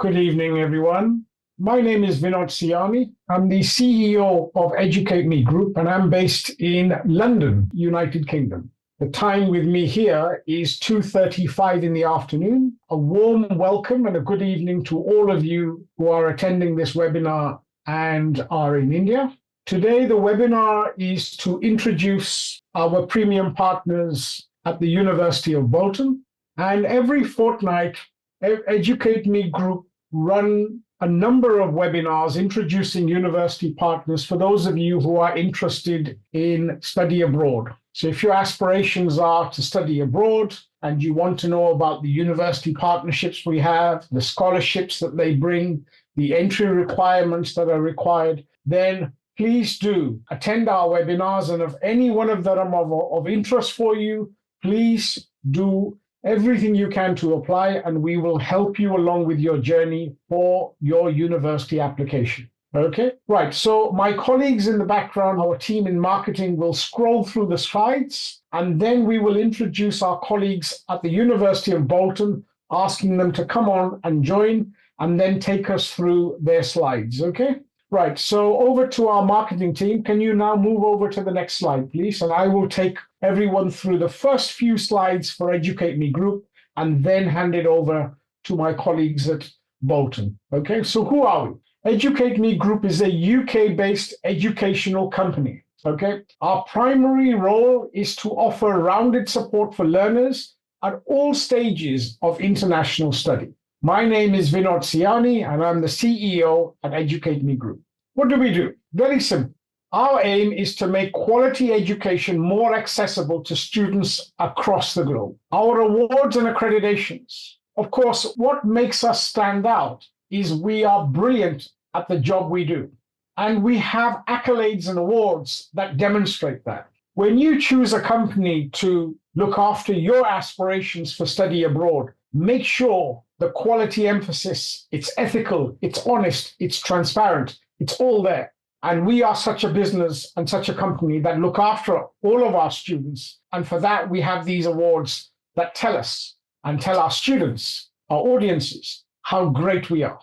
Good evening, everyone. My name is Vinod Siani. I'm the CEO of EducateMe Group, and I'm based in London, United Kingdom. The time with me here is 2:35 in the afternoon. A warm welcome and a good evening to all of you who are attending this webinar and are in India. Today, the webinar is to introduce our premium partners at the University of Bolton. And every fortnight, EducateMe Group run a number of webinars introducing university partners for those of you who are interested in study abroad. So if your aspirations are to study abroad and you want to know about the university partnerships we have, the scholarships that they bring, the entry requirements that are required, then please do attend our webinars. And if any one of them are of interest for you, please do everything you can to apply, and we will help you along with your journey for your university application. Okay, right. So my colleagues in the background, our team in marketing, will scroll through the slides, and then we will introduce our colleagues at the University of Bolton, asking them to come on and join, and then take us through their slides. Okay, right. So over to our marketing team. Can you now move over to the next slide, please? And I will take everyone through the first few slides for EducateMe Group and then hand it over to my colleagues at Bolton. Okay, so who are we? EducateMe Group is a UK-based educational company. Okay, our primary role is to offer rounded support for learners at all stages of international study. My name is Vinod Siani, and I'm the CEO at EducateMe Group. What do we do? Very simple. Our aim is to make quality education more accessible to students across the globe. Our awards and accreditations, of course, what makes us stand out is we are brilliant at the job we do. And we have accolades and awards that demonstrate that. When you choose a company to look after your aspirations for study abroad, make sure the quality emphasis, it's ethical, it's honest, it's transparent, it's all there. And we are such a business and such a company that look after all of our students. And for that, we have these awards that tell us and tell our students, our audiences, how great we are.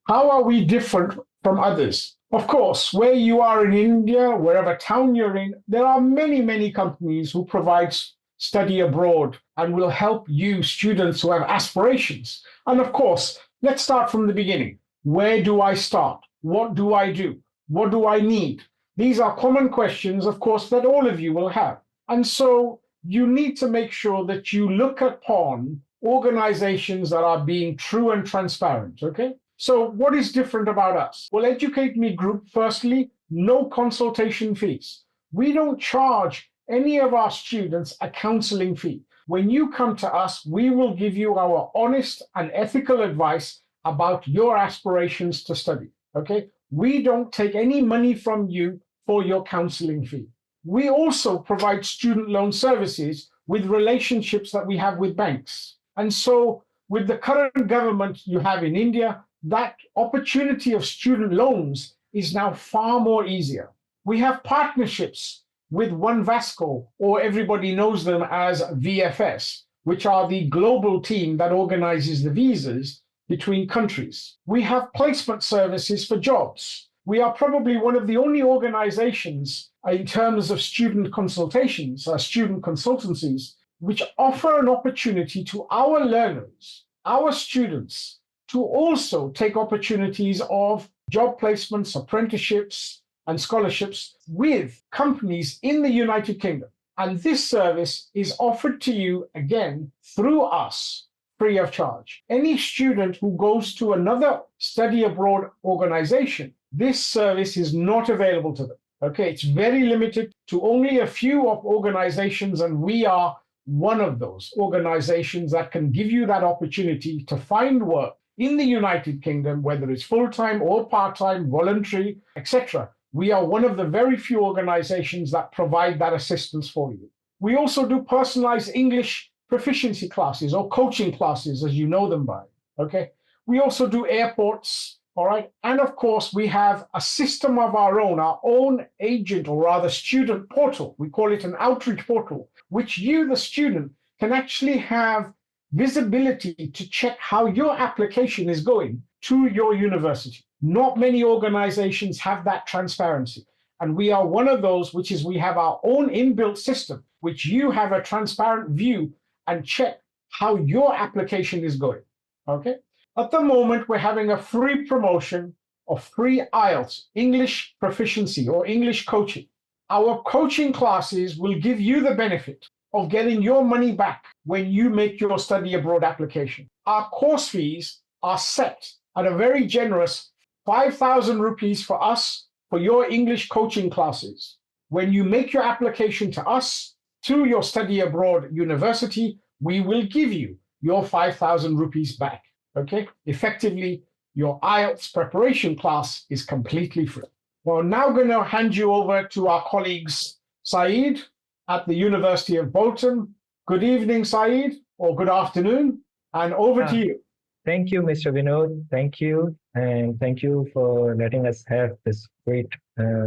How are we different from others? Of course, where you are in India, wherever town you're in, there are many, many companies who provide study abroad and will help you students who have aspirations. And of course, let's start from the beginning. Where do I start? What do I do? What do I need? These are common questions, of course, that all of you will have. And so you need to make sure that you look upon organizations that are being true and transparent, okay? So what is different about us? Well, EducateMe Group, firstly, no consultation fees. We don't charge any of our students a counseling fee. When you come to us, we will give you our honest and ethical advice about your aspirations to study, okay? We don't take any money from you for your counseling fee. We also provide student loan services with relationships that we have with banks. And so with the current government you have in India, that opportunity of student loans is now far more easier. We have partnerships with One Vasco, or everybody knows them as VFS, which are the global team that organizes the visas between countries. We have placement services for jobs. We are probably one of the only organizations in terms of student consultations, student consultancies, which offer an opportunity to our learners, our students, to also take opportunities of job placements, apprenticeships, and scholarships with companies in the United Kingdom. And this service is offered to you, again, through us, free of charge. Any student who goes to another study abroad organization, this service is not available to them. Okay, it's very limited to only a few of organizations, and we are one of those organizations that can give you that opportunity to find work in the United Kingdom, whether it's full-time or part-time, voluntary, etc. We are one of the very few organizations that provide that assistance for you. We also do personalized English proficiency classes or coaching classes, as you know them by, okay? We also do airports, all right? And of course, we have a system of our own agent, or rather student portal. We call it an outreach portal, which you, the student, can actually have visibility to check how your application is going to your university. Not many organizations have that transparency. And we are one of those, which is we have our own inbuilt system, which you have a transparent view and check how your application is going. Okay. At the moment, we're having a free promotion of free IELTS, English proficiency or English coaching. Our coaching classes will give you the benefit of getting your money back when you make your study abroad application. Our course fees are set at a very generous 5,000 rupees for us for your English coaching classes. When you make your application to us, to your study abroad university, we will give you your 5,000 rupees back. Okay? Effectively, your IELTS preparation class is completely free. Well, now going to hand you over to our colleagues, Saeed at the University of Bolton. Good evening, Saeed, or good afternoon, and over to you. Thank you, Mr. Vinod. Thank you. And thank you for letting us have this great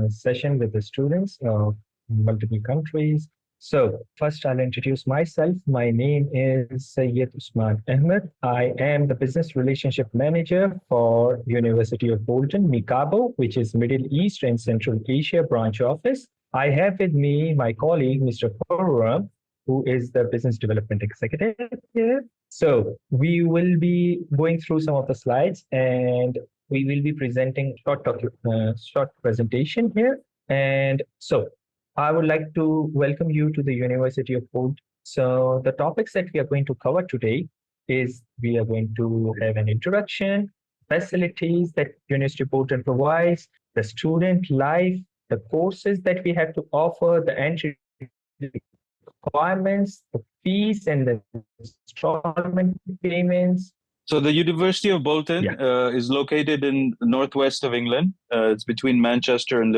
session with the students of multiple countries. So first I'll introduce myself. My name is Syed Usman Ahmed. I am the Business Relationship Manager for University of Bolton, MICABO, which is Middle East and Central Asia branch office. I have with me my colleague, Mr. Khurram, who is the Business Development Executive here. So we will be going through some of the slides and we will be presenting short presentation here. And so I would like to welcome you to the University of Bolton. So the topics that we are going to cover today is we are going to have an introduction, facilities that University of Bolton provides, the student life, the courses that we have to offer, the entry requirements, the fees and the installment payments. So the University of Bolton is located in the northwest of England. It's between Manchester and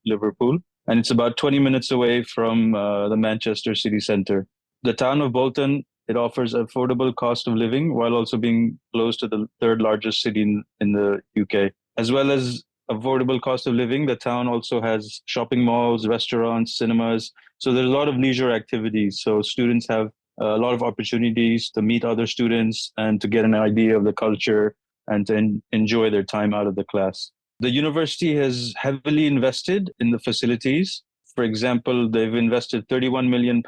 Liverpool, and it's about 20 minutes away from the Manchester city centre. The town of Bolton, it offers affordable cost of living while also being close to the third largest city in the UK. As well as affordable cost of living, the town also has shopping malls, restaurants, cinemas. So there's a lot of leisure activities. So students have a lot of opportunities to meet other students and to get an idea of the culture and to enjoy their time out of the class. The university has heavily invested in the facilities. For example, they've invested £31 million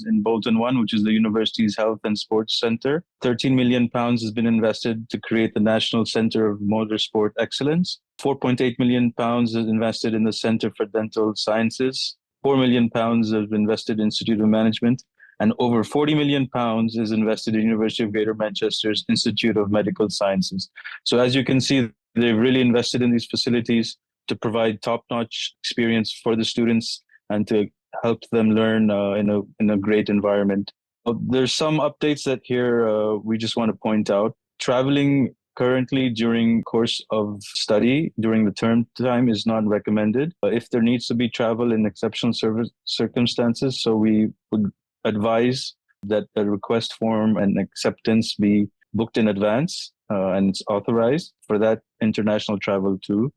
in Bolton 1, which is the university's health and sports centre. £13 million has been invested to create the National Centre of Motorsport Excellence. £4.8 million is invested in the Centre for Dental Sciences. £4 million is invested in Institute of Management. And over £40 million is invested in University of Greater Manchester's Institute of Medical Sciences. So as you can see, they've really invested in these facilities to provide top-notch experience for the students and to help them learn in a great environment. There's some updates that here we just want to point out. Traveling currently during course of study, during the term time, is not recommended. If there needs to be travel in exceptional circumstances, so we would advise that the request form and acceptance be booked in advance and it's authorized for that international travel to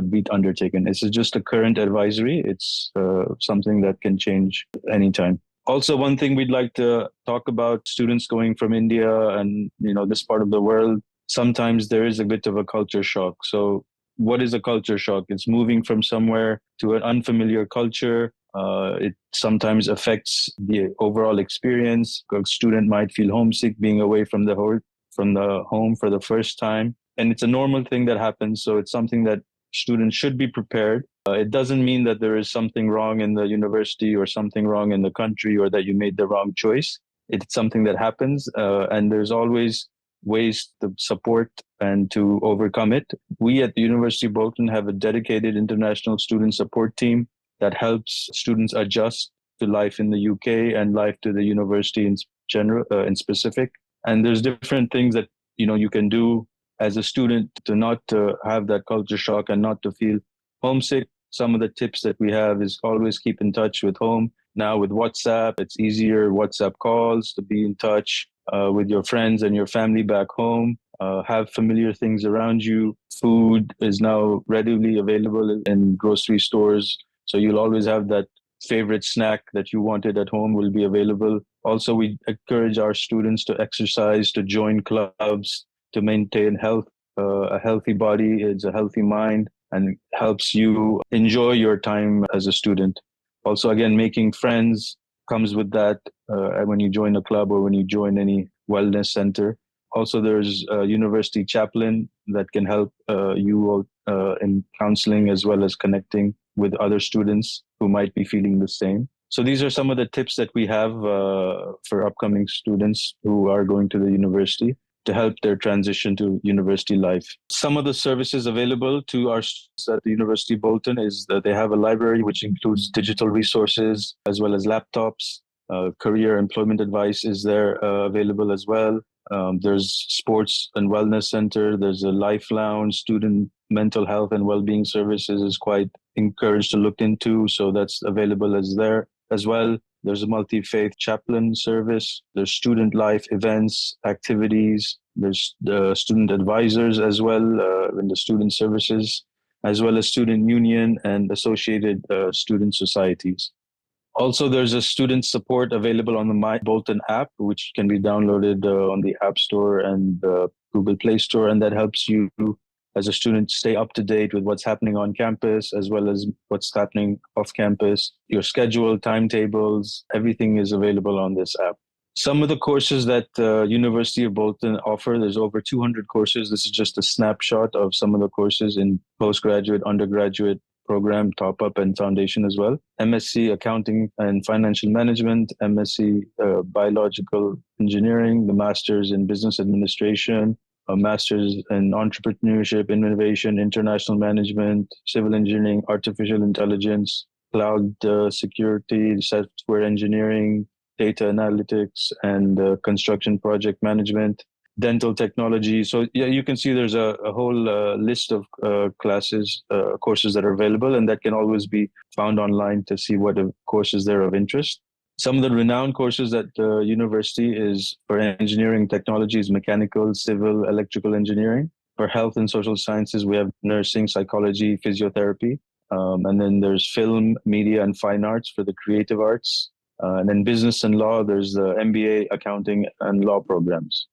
be undertaken. This is just a current advisory. It's something that can change anytime. Also, one thing we'd like to talk about, students going from India and this part of the world, sometimes there is a bit of a culture shock. So what is a culture shock? It's moving from somewhere to an unfamiliar culture. It sometimes affects the overall experience. A student might feel homesick being away from the home for the first time. And it's a normal thing that happens. So it's something that students should be prepared. It doesn't mean that there is something wrong in the university or something wrong in the country or that you made the wrong choice. It's something that happens. And there's always ways to support and to overcome it. We at the University of Bolton have a dedicated international student support team that helps students adjust to life in the UK and life to the university in general, in specific. And there's different things that you can do as a student to not have that culture shock and not to feel homesick. Some of the tips that we have is always keep in touch with home. Now with WhatsApp, it's easier WhatsApp calls to be in touch with your friends and your family back home. Have familiar things around you. Food is now readily available in grocery stores. So you'll always have that favorite snack that you wanted at home will be available. Also, we encourage our students to exercise, to join clubs, to maintain health. a healthy body, it's a healthy mind, and helps you enjoy your time as a student. Also, again, making friends comes with that when you join a club or when you join any wellness center. Also, there's a university chaplain that can help you in counseling as well as connecting with other students who might be feeling the same. So these are some of the tips that we have for upcoming students who are going to the university to help their transition to university life. Some of the services available to our students at the University of Bolton is that they have a library which includes digital resources as well as laptops. Career employment advice is there available as well. There's sports and wellness center. There's a life lounge. Student mental health and well-being services is quite encouraged to look into. So that's available as well. There's a multi-faith chaplain service. There's student life events, activities. There's the student advisors as well in the student services, as well as student union and associated student societies. Also, there's a student support available on the My Bolton app, which can be downloaded on the App Store and Google Play Store, and that helps you as a student stay up to date with what's happening on campus as well as what's happening off campus. Your schedule, timetables, everything is available on this app. Some of the courses that University of Bolton offer, there's over 200 courses. This is just a snapshot of some of the courses in postgraduate, undergraduate program, top-up and foundation as well. MSc Accounting and Financial Management, MSc Biological Engineering, the Masters in Business Administration, a Masters in Entrepreneurship, Innovation, International Management, Civil Engineering, Artificial Intelligence, Cloud Security, Software Engineering, Data Analytics, and Construction Project Management, Dental Technology. So yeah, you can see there's a whole list of courses that are available, and that can always be found online to see what courses there of interest. Some of the renowned courses at the university is for engineering technologies, mechanical, civil, electrical engineering. For health and social sciences, we have nursing, psychology, physiotherapy. And then there's film, media, and fine arts for the creative arts. And then business and law, there's the MBA, accounting, and law programs.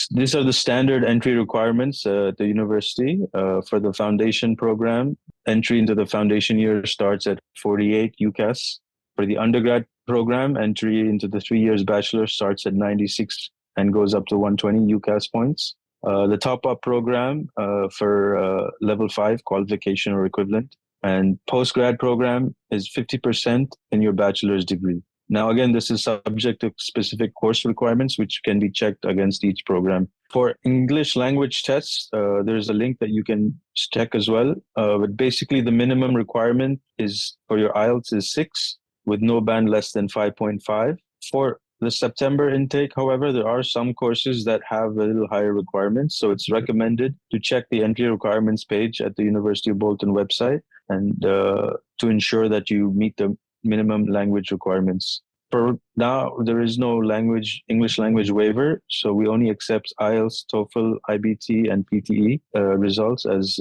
These are the standard entry requirements at the university. For the foundation program, entry into the foundation year starts at 48 UCAS. For the undergrad program, entry into the 3 years bachelor starts at 96 and goes up to 120 UCAS points. The top-up program for level 5 qualification or equivalent, and post-grad program is 50% in your bachelor's degree. Now, again, this is subject to specific course requirements, which can be checked against each program. For English language tests, there's a link that you can check as well. But basically, the minimum requirement is for your IELTS is 6, with no band less than 5.5. For the September intake, however, there are some courses that have a little higher requirements. So it's recommended to check the entry requirements page at the University of Bolton website and to ensure that you meet the minimum language requirements. For now, there is no English language waiver, so we only accept IELTS, TOEFL, IBT, and PTE results as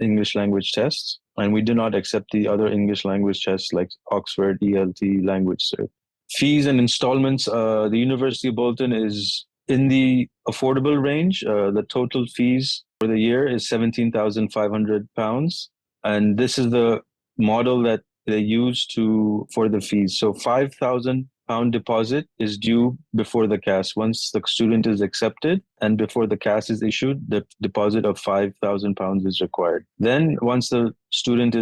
English language tests, and we do not accept the other English language tests like Oxford, ELT, language cert. Fees and installments, the University of Bolton is in the affordable range. The total fees for the year is £17,500, and this is the model that they use for the fees. So £5,000 deposit is due before the CAS. Once the student is accepted and before the CAS is issued, the deposit of £5,000 is required. Then once the student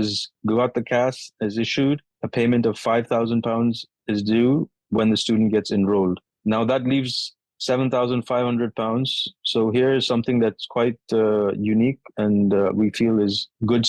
got the CAS is issued, a payment of £5,000 is due when the student gets enrolled. Now that leaves £7,500. So here is something that's quite unique, and we feel is good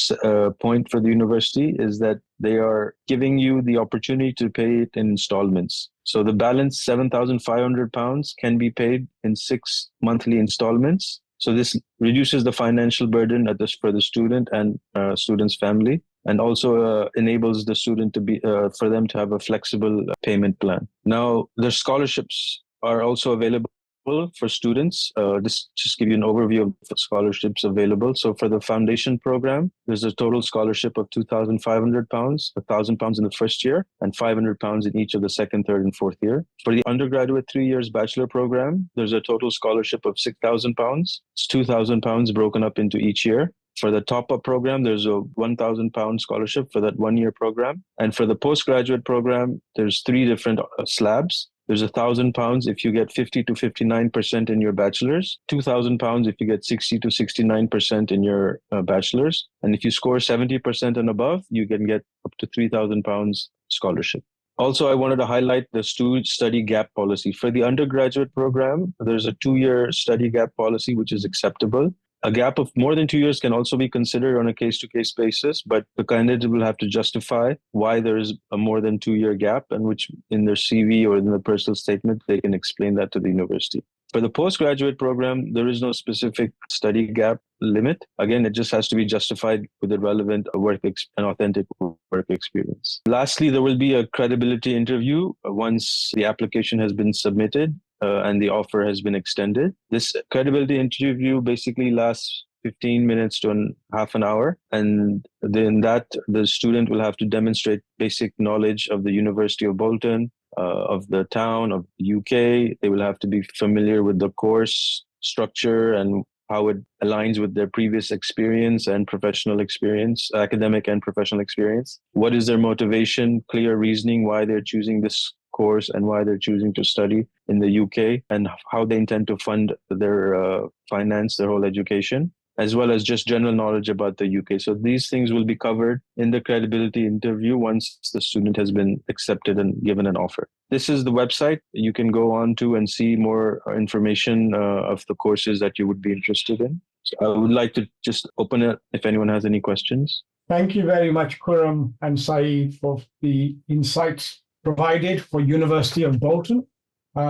point for the university is that they are giving you the opportunity to pay it in installments. So the balance £7,500 can be paid in 6 monthly installments. So this reduces the financial burden for the student and student's family, and also enables the student to for them to have a flexible payment plan. Now, the scholarships are also available for students. This just give you an overview of the scholarships available. So for the foundation program, there's a total scholarship of £2,500, £1,000 in the first year, and £500 in each of the second, third, and fourth year. For the undergraduate 3 years bachelor program, there's a total scholarship of £6,000. It's £2,000 broken up into each year. For the top-up program, there's a £1,000 scholarship for that 1 year program. And for the postgraduate program, there's 3 different slabs. There's £1,000 if you get 50 to 59% in your bachelor's, £2,000 if you get 60 to 69% in your bachelor's. And if you score 70% and above, you can get up to £3,000 scholarship. Also, I wanted to highlight the student study gap policy. For the undergraduate program, there's a 2-year study gap policy, which is acceptable. A gap of more than 2 years can also be considered on a case-to-case basis, but the candidate will have to justify why there is a more than 2-year gap, and which in their CV or in the personal statement, they can explain that to the university. For the postgraduate program, there is no specific study gap limit. Again, it just has to be justified with the relevant and authentic work experience. Lastly, there will be a credibility interview once the application has been submitted and the offer has been extended. This credibility interview basically lasts 15 minutes to half an hour. And then the student will have to demonstrate basic knowledge of the University of Bolton, of the town, of the UK. They will have to be familiar with the course structure and how it aligns with their previous experience and professional experience, academic and professional experience. What is their motivation, clear reasoning why they're choosing this course and why they're choosing to study in the UK, and how they intend to fund their finance, their whole education, as well as just general knowledge about the UK. So these things will be covered in the credibility interview once the student has been accepted and given an offer. This is the website you can go on to and see more information of the courses that you would be interested in. So I would like to just open it if anyone has any questions. Thank you very much, Khurram and Saeed, for the insights provided for University of Bolton.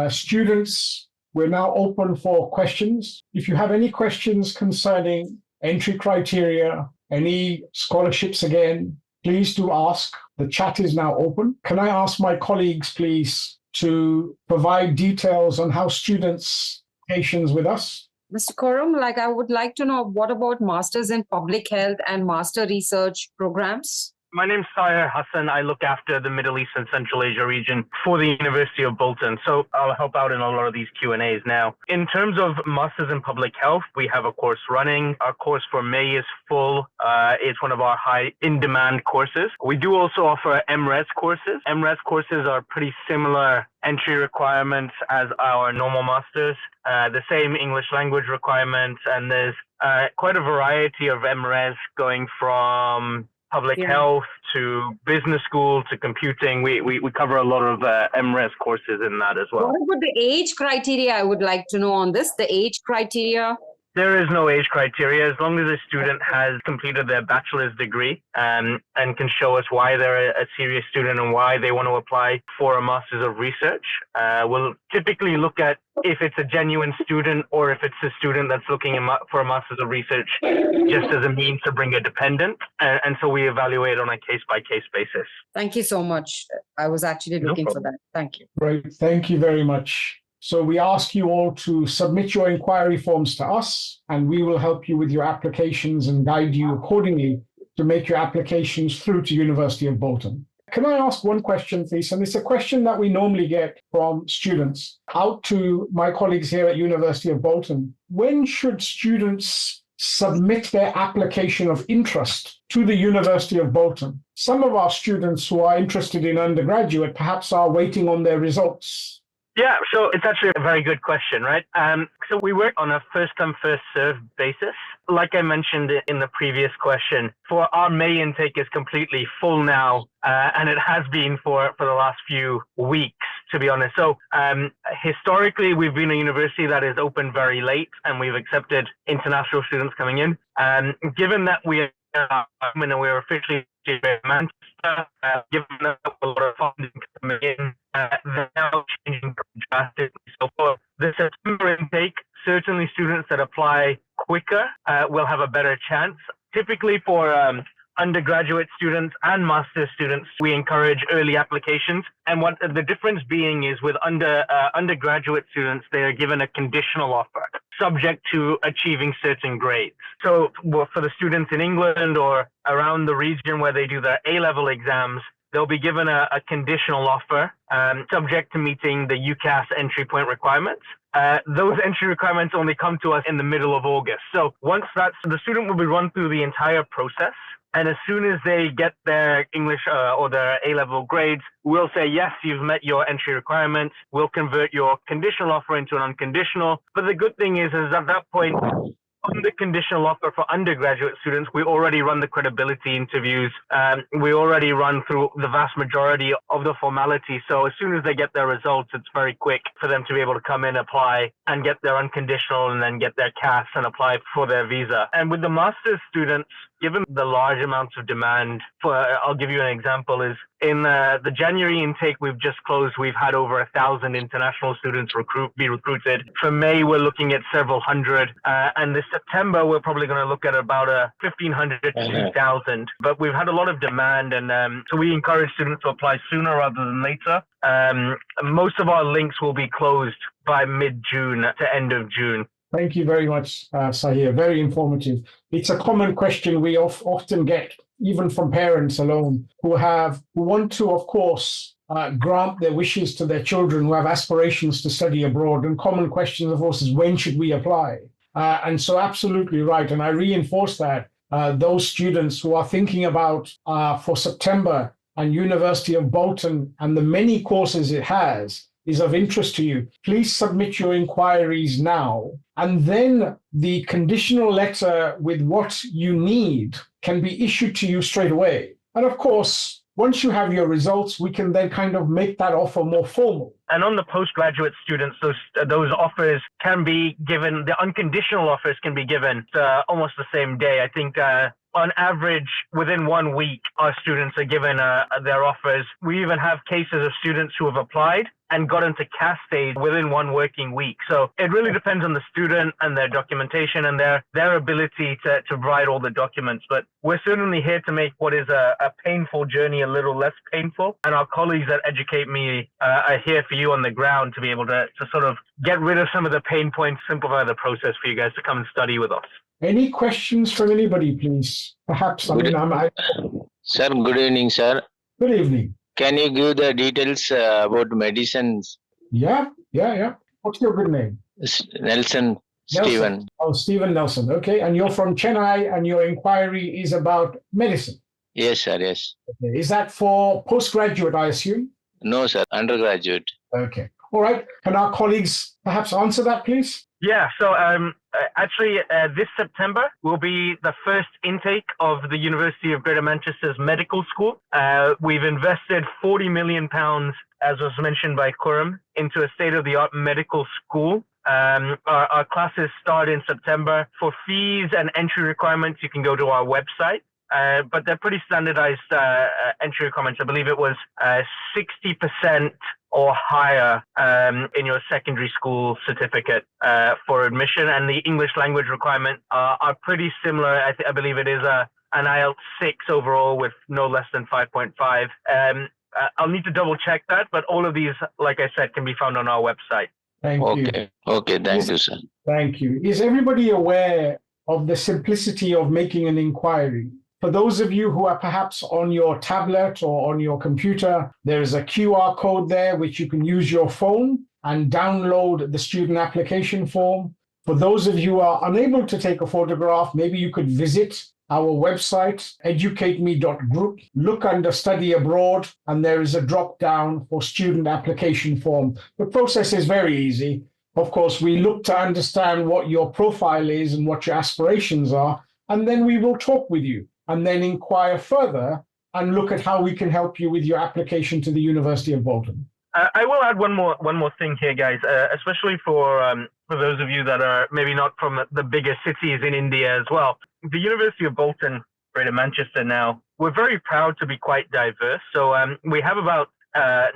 Students, we're now open for questions. If you have any questions concerning entry criteria, any scholarships again, please do ask. The chat is now open. Can I ask my colleagues, please, to provide details on how students applications with us? Mr. Khurram, I would like to know, what about Masters in Public Health and Master Research programs? My name's Syed Hassan. I look after the Middle East and Central Asia region for the University of Bolton. So I'll help out in a lot of these Q&As now. In terms of Masters in Public Health, we have a course running. Our course for May is full. It's one of our high in-demand courses. We do also offer MRes courses. MRes courses are pretty similar entry requirements as our normal masters, the same English language requirements, and there's quite a variety of MRes going from public health to business school to computing. We cover a lot of MRes courses in that as well. What about the age criteria? I would like to know on this, the age criteria. There is no age criteria. As long as a student has completed their bachelor's degree and can show us why they're a serious student and why they want to apply for a master's of research. We'll typically look at if it's a genuine student or if it's a student that's looking for a master's of research just as a means to bring a dependent. And so we evaluate on a case-by-case basis. Thank you so much. I was actually looking for that. Thank you. Great. Thank you very much. So we ask you all to submit your inquiry forms to us, and we will help you with your applications and guide you accordingly to make your applications through to University of Bolton. Can I ask one question, please? And it's a question that we normally get from students out to my colleagues here at University of Bolton. When should students submit their application of interest to the University of Bolton? Some of our students who are interested in undergraduate perhaps are waiting on their results. Yeah, so it's actually a very good question, right? So we work on a first-come, first-served basis. Like I mentioned in the previous question, for our May intake is completely full now, and it has been for the last few weeks, to be honest. So historically, we've been a university that is open very late, and we've accepted international students coming in. Given that we are and we're officially in Manchester, given that a lot of funding coming in, they're now changing drastically. So for the September intake, certainly students that apply quicker will have a better chance. Typically for undergraduate students and master's students, we encourage early applications. And what the difference being is with undergraduate students, they are given a conditional offer subject to achieving certain grades. So for the students in England or around the region where they do their A-level exams, they'll be given a conditional offer subject to meeting the UCAS entry point requirements. Those entry requirements only come to us in the middle of August. So once the student will be run through the entire process. And as soon as they get their English or their A-level grades, we'll say, yes, you've met your entry requirements. We'll convert your conditional offer into an unconditional. But the good thing is at that point, on the conditional offer for undergraduate students, we already run the credibility interviews. We already run through the vast majority of the formalities. So as soon as they get their results, it's very quick for them to be able to come in, apply, and get their unconditional, and then get their CAS and apply for their visa. And with the master's students, given the large amounts of demand, I'll give you an example, is in the January intake we've just closed, we've had over 1,000 international students be recruited. For May, we're looking at several hundred. And this September, we're probably going to look at about 1,500 to 2,000. But we've had a lot of demand, and so we encourage students to apply sooner rather than later. Most of our links will be closed by mid-June to end of June. Thank you very much, Sahir. Very informative. It's a common question we often get, even from parents alone, who want to, of course, grant their wishes to their children who have aspirations to study abroad. And common question, of course, is when should we apply? And so absolutely right. And I reinforce that those students who are thinking about for September and University of Bolton and the many courses it has is of interest to you, please submit your inquiries now. And then the conditional letter with what you need can be issued to you straight away. And of course, once you have your results, we can then kind of make that offer more formal. And on the postgraduate students, those offers can be given, the unconditional offers can be given almost the same day. I think on average, within 1 week, our students are given their offers. We even have cases of students who have applied and got into CAS stage within 1 working week. So it really depends on the student and their documentation and their ability to provide all the documents. But we're certainly here to make what is a painful journey a little less painful. And our colleagues at EducateMe are here for you on the ground to be able to sort of get rid of some of the pain points, simplify the process for you guys to come and study with us. Any questions from anybody, please? Perhaps, Sir, good evening, sir. Good evening. Can you give the details about medicines? Yeah. What's your good name? Nelson Stephen. Oh, Stephen Nelson. Okay. And you're from Chennai and your inquiry is about medicine? Yes, sir, yes. Okay. Is that for postgraduate, I assume? No, sir, undergraduate. Okay. All right. Can our colleagues perhaps answer that, please? Yeah, so actually this September will be the first intake of the University of Greater Manchester's medical school. We've invested £40 million, as was mentioned by Khurram, into a state-of-the-art medical school. Our classes start in September. For fees and entry requirements, you can go to our website. But they're pretty standardized entry requirements. I believe it was 60% or higher in your secondary school certificate for admission. And the English language requirement are pretty similar. I believe it is an IELTS 6 overall with no less than 5.5. I'll need to double check that, but all of these, like I said, can be found on our website. Thank you. Okay, thank you, sir. Thank you. Is everybody aware of the simplicity of making an inquiry? For those of you who are perhaps on your tablet or on your computer, there is a QR code there which you can use your phone and download the student application form. For those of you who are unable to take a photograph, maybe you could visit our website, educateme.group, look under study abroad, and there is a drop down for student application form. The process is very easy. Of course, we look to understand what your profile is and what your aspirations are, and then we will talk with you and then inquire further and look at how we can help you with your application to the University of Bolton. I will add one more thing here, guys, especially for those of you that are maybe not from the bigger cities in India as well. The University of Bolton, Greater Manchester now, we're very proud to be quite diverse. So we have about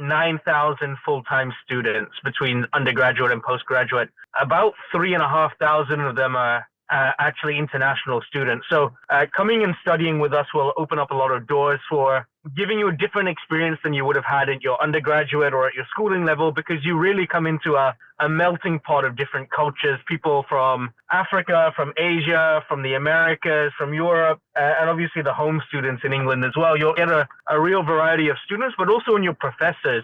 9,000 full-time students between undergraduate and postgraduate. About 3,500 of them are actually international students. So coming and studying with us will open up a lot of doors for giving you a different experience than you would have had at your undergraduate or at your schooling level, because you really come into a melting pot of different cultures, people from Africa, from Asia, from the Americas, from Europe, and obviously the home students in England as well. You'll get a real variety of students, but also in your professors.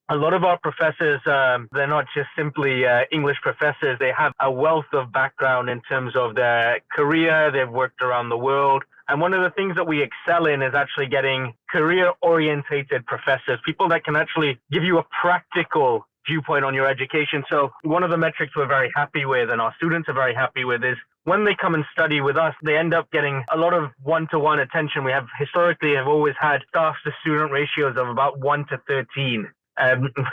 A lot of our professors, they're not just simply English professors. They have a wealth of background in terms of their career. They've worked around the world. And one of the things that we excel in is actually getting career-orientated professors, people that can actually give you a practical viewpoint on your education. So one of the metrics we're very happy with and our students are very happy with is when they come and study with us, they end up getting a lot of one-to-one attention. We have historically have always had staff-to-student ratios of about 1-13.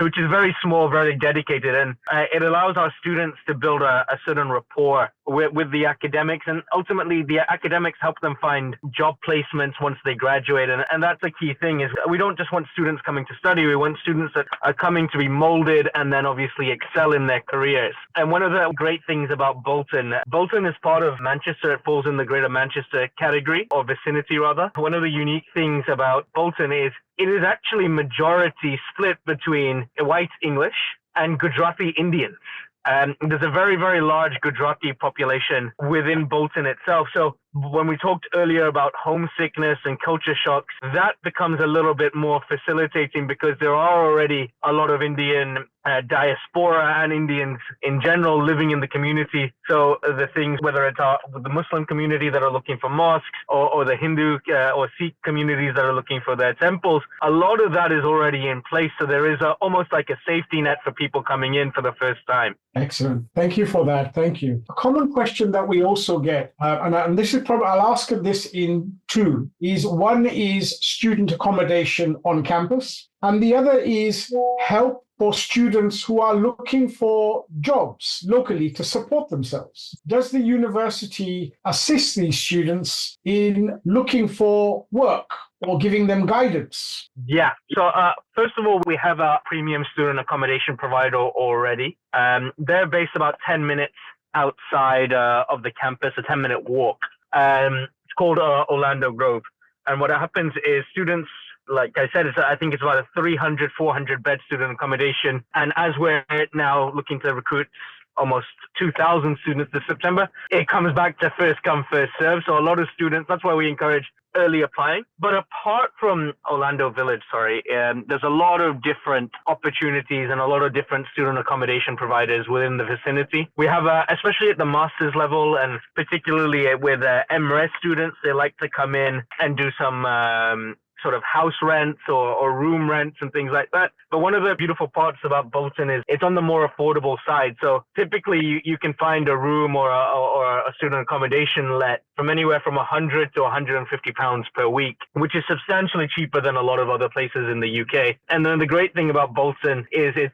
Which is very small, very dedicated, and it allows our students to build a certain rapport with the academics, and ultimately the academics help them find job placements once they graduate, and that's a key thing. Is we don't just want students coming to study, we want students that are coming to be molded and then obviously excel in their careers. And one of the great things about Bolton is part of Manchester. It falls in the Greater Manchester category, or vicinity rather. One of the unique things about Bolton is it is actually majority split between white English and Gujarati Indians. There's a very, very large Gujarati population within Bolton itself. So when we talked earlier about homesickness and culture shocks, that becomes a little bit more facilitating because there are already a lot of Indian diaspora and Indians in general living in the community. So the things, whether it's the Muslim community that are looking for mosques or the Hindu or Sikh communities that are looking for their temples, a lot of that is already in place. So there is almost like a safety net for people coming in for the first time. Excellent. Thank you for that. Thank you. A common question that we also get, and this is probably, I'll ask this in two, is one is student accommodation on campus, and the other is help for students who are looking for jobs locally to support themselves. Does the university assist these students in looking for work or giving them guidance? Yeah. So first of all, we have a premium student accommodation provider already. They're based about 10 minutes outside of the campus, a 10-minute walk. It's called Orlando Grove. And what happens is students, like I said, I think it's about a 300, 400 bed student accommodation. And as we're now looking to recruit almost 2,000 students this September, it comes back to first come, first serve. So a lot of students, that's why we encourage early applying. But apart from Orlando Village, there's a lot of different opportunities and a lot of different student accommodation providers within the vicinity. We have, especially at the master's level and particularly with MRes students, they like to come in and do some sort of house rents or room rents and things like that. But one of the beautiful parts about Bolton is it's on the more affordable side. So typically you can find a room or a student accommodation let from anywhere from 100 to 150 pounds per week, which is substantially cheaper than a lot of other places in the UK. And then the great thing about Bolton is it's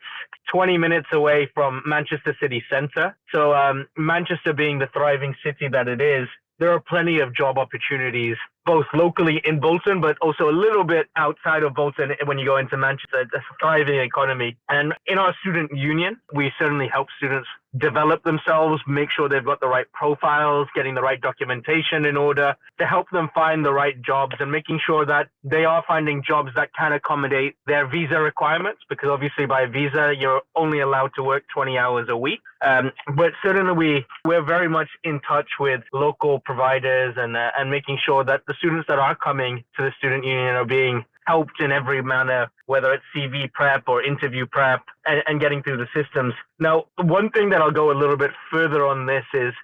20 minutes away from Manchester city centre. So Manchester being the thriving city that it is, there are plenty of job opportunities, both locally in Bolton, but also a little bit outside of Bolton when you go into Manchester. It's a thriving economy. And in our student union, we certainly help students develop themselves, make sure they've got the right profiles, getting the right documentation in order to help them find the right jobs and making sure that they are finding jobs that can accommodate their visa requirements, because obviously by visa, you're only allowed to work 20 hours a week. But certainly we're very much in touch with local providers and making sure that the students that are coming to the student union are being helped in every manner, whether it's CV prep or interview prep and getting through the systems. Now, one thing that I'll go a little bit further on this is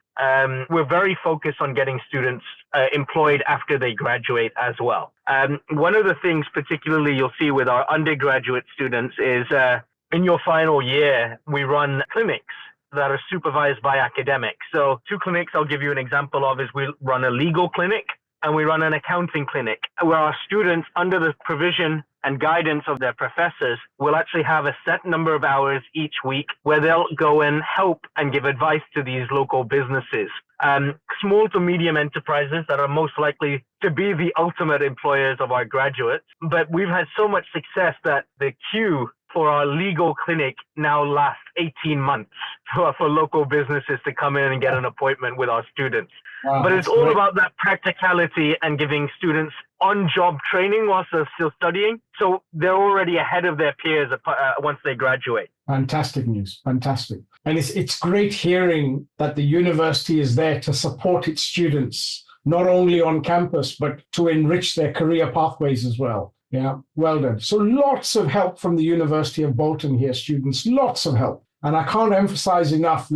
we're very focused on getting students employed after they graduate as well. One of the things particularly you'll see with our undergraduate students is in your final year, we run clinics that are supervised by academics. So 2 clinics I'll give you an example of is we run a legal clinic and we run an accounting clinic where our students, under the provision and guidance of their professors, will actually have a set number of hours each week where they'll go and help and give advice to these local businesses. Small to medium enterprises that are most likely to be the ultimate employers of our graduates. But we've had so much success that the queue for our legal clinic now lasts 18 months for local businesses to come in and get an appointment with our students. Wow, But it's that's all great. about that practicality and giving students on-job training whilst they're still studying. So they're already ahead of their peers once they graduate. Fantastic news. Fantastic. And it's great hearing that the university is there to support its students, not only on campus, but to enrich their career pathways as well. Yeah, well done. So lots of help from the University of Bolton here, students, lots of help. And I can't emphasize enough,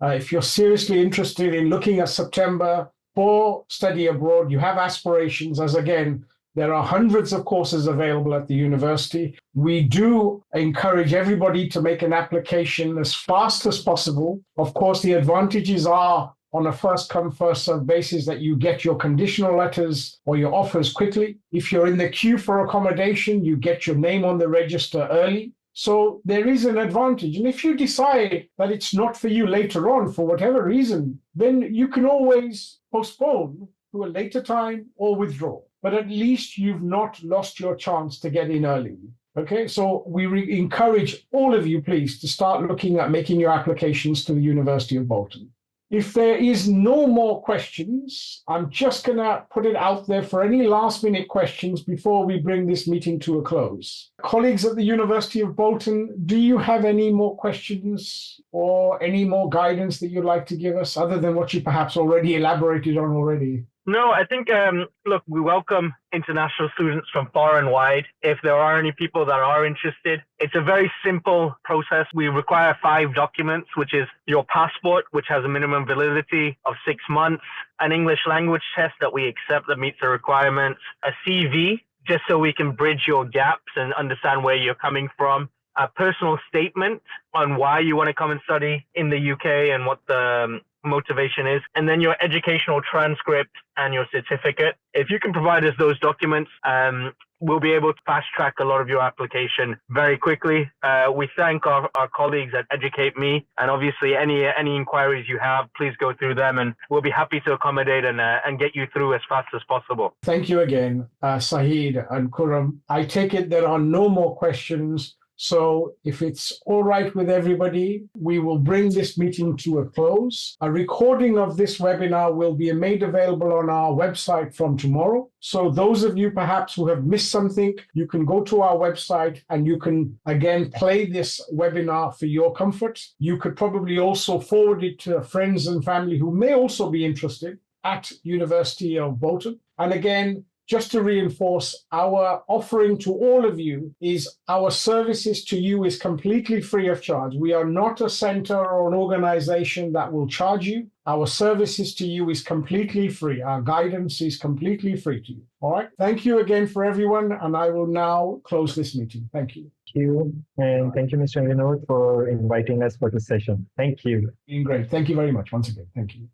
if you're seriously interested in looking at September for study abroad, you have aspirations, as again, there are hundreds of courses available at the university. We do encourage everybody to make an application as fast as possible. Of course, the advantages are on a first come, first served basis that you get your conditional letters or your offers quickly. If you're in the queue for accommodation, you get your name on the register early. So there is an advantage. And if you decide that it's not for you later on, for whatever reason, then you can always postpone to a later time or withdraw. But at least you've not lost your chance to get in early. Okay, so we encourage all of you, please, to start looking at making your applications to the University of Bolton. If there is no more questions, I'm just going to put it out there for any last minute questions before we bring this meeting to a close. Colleagues at the University of Bolton, do you have any more questions or any more guidance that you'd like to give us other than what you perhaps already elaborated on already? No, I think, look, we welcome international students from far and wide. If there are any people that are interested, it's a very simple process. We require 5 documents, which is your passport, which has a minimum validity of 6 months, an English language test that we accept that meets the requirements, a CV, just so we can bridge your gaps and understand where you're coming from, a personal statement on why you want to come and study in the UK and what the motivation is, and then your educational transcript and your certificate. If you can provide us those documents, we'll be able to fast track a lot of your application very quickly. We thank our colleagues at EducateMe, and obviously any inquiries you have, please go through them, and we'll be happy to accommodate and get you through as fast as possible. Thank you again, Saheed and Kuram. I take it there are no more questions. So if it's all right with everybody, we will bring this meeting to a close. A recording of this webinar will be made available on our website from tomorrow. So those of you perhaps who have missed something, you can go to our website and you can again play this webinar for your comfort. You could probably also forward it to friends and family who may also be interested at University of Bolton. And again, just to reinforce, our offering to all of you is our services to you is completely free of charge. We are not a center or an organization that will charge you. Our services to you is completely free. Our guidance is completely free to you. All right. Thank you again for everyone. And I will now close this meeting. Thank you. Thank you. And thank you, Mr. Vinod, for inviting us for this session. Thank you. Great. Thank you very much once again. Thank you.